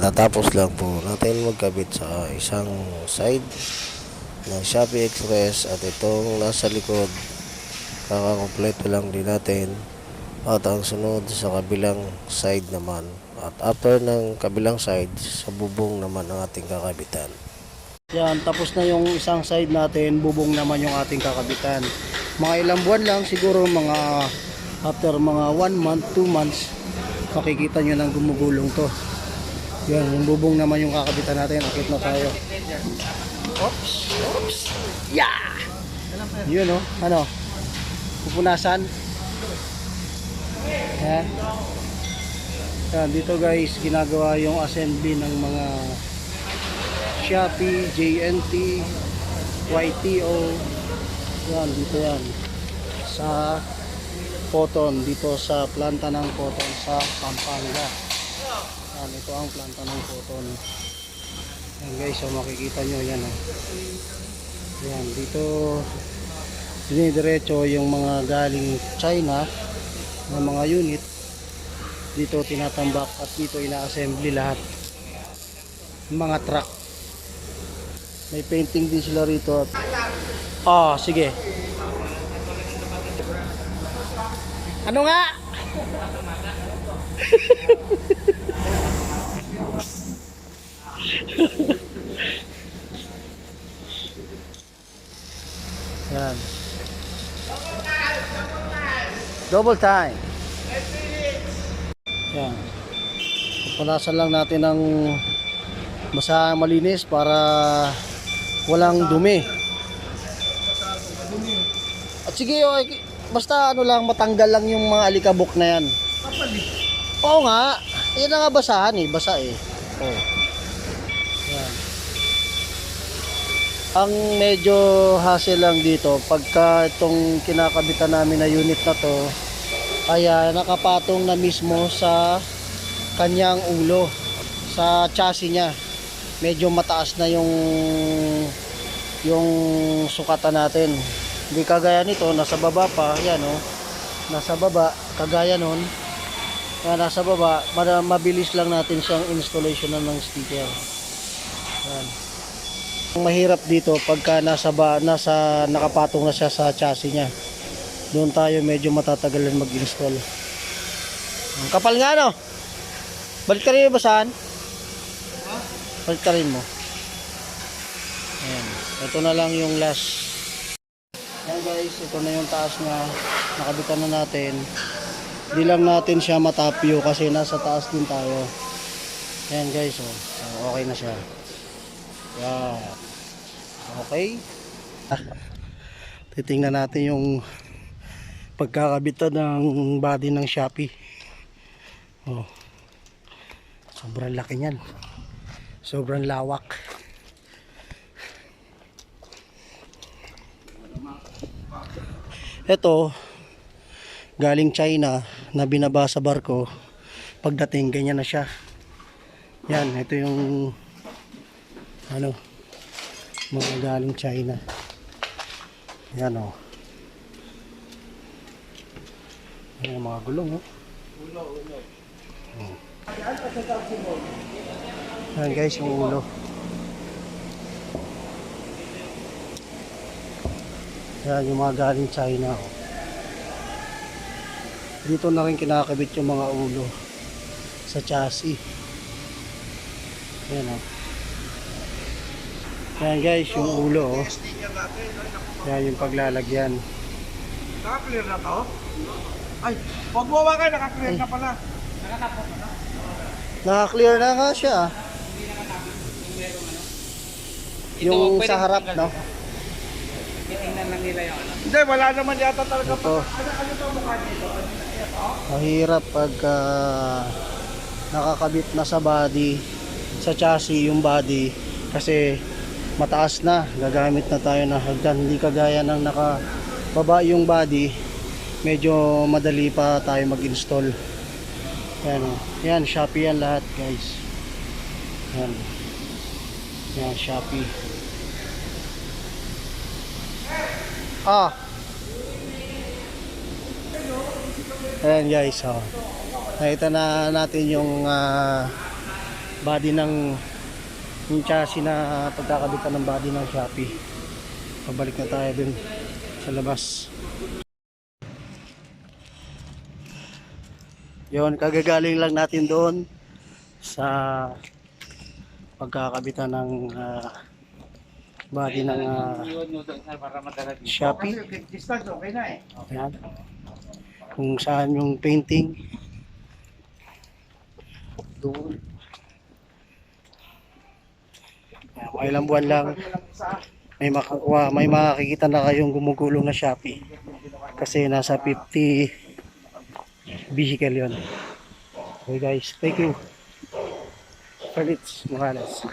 Katatapos lang po natin magkabit sa isang side ng Shopee Express at itong nasa likod kakakompleto lang din natin at ang sunod sa kabilang side naman at after ng kabilang side sa bubong naman ang ating kakabitan. Yan, tapos na yung isang side natin, bubong naman yung ating kakabitan. Mga ilang buwan lang, siguro mga after mga 1 month, 2 months, makikita nyo nang gumugulong to. Yan, yung bubong naman yung kakabitan natin. Akit na tayo. Oops, oops, yeah! Yun o, ano? Pupunasan. Yan. Yan, dito guys, ginagawa yung assembly ng mga Shopee, JNT, YTO. Yan, dito yan. Sa cotton, dito sa planta ng cotton sa Pampanga. Yan, ito ang planta ng cotton. Yan guys, so makikita nyo yan. Yan, dito dinidiretso yung mga galing China ng mga unit. Dito tinatambak at dito ina-assembly lahat. Mga truck. May painting din sila rito. Sige. Ano nga? Yan. Double time. Yan. Punasan lang natin ng basa malinis para walang dumi. At sige, basta ano lang, matanggal lang yung mga alikabok na yan. Oo nga. Yan na nga basahan eh. Basa eh. Oh. Yan. Ang medyo hassle lang dito pagka itong kinakabitan namin na unit na to ay nakapatong na mismo sa kanyang ulo, sa chassis niya. Medyo mataas na yung sukatan natin. Hindi kagaya nito, nasa baba pa, yan oh. Nasa baba, kagaya nun. Yan, nasa baba, mabilis lang natin siyang installation ng sticker. Yan. Ang mahirap dito pagka nasa nakapatong na siya sa chassis niya. Doon tayo medyo matatagalan mag-install. Ang kapal nga no. Balik ka rin yung basahan. Balik ka rin mo. Ayan. Ito na lang yung last. Ayan guys, ito na yung taas na nakabitan na natin. Di lang natin siya matapyo kasi nasa taas din tayo. Ayan guys, okay na siya. Yan. Okay. Titingnan natin yung pagkakabitan ng body ng Shopee. Sobrang laki niyan. Sobrang lawak. Ito galing China na binaba sa barko. Pagdating ganyan na siya. Yan, ito yung mga galing China. Yan o. Yan mga gulong o. Yan guys yung ulo. Yan yung mga galing China o. Dito na rin kinakabit yung mga ulo sa chassis. Yan o. Yan guys yung ulo o. Yan yung paglalagyan. Naka-clear na to? Ay, wag mo ba kayo, naka-clear na pala. Naka-clear na nga siya. Yung sa harap, no? Titingnan lang nila yung ano. Hindi, wala naman yata talaga. Ito. Ano to mukha nito? Mahirap pag nakakabit na sa body, sa chassis yung body. Kasi mataas na, gagamit na tayo ng hagdan. Hindi kagaya ng nakababa yung body, medyo madali pa tayo mag-install. Yan o. Yan, Shopee yan lahat guys. Yan. Yan, Shopee. Ayan guys, nakita na natin yung body ng yung chassis na pagkakabitan ng body ng Shopee. Pabalik na tayo dun sa labas. Yun, kagagaling lang natin doon sa pagkakabitan ng body ng Shopee. Kasi distance okay na eh. Ayan. Kung saan yung painting doon. Ayan, mga ilang buwan lang may makikita na kayong gumugulong na Shopee kasi nasa 50 vehicle yon. Okay guys, thank you. Felix Morales.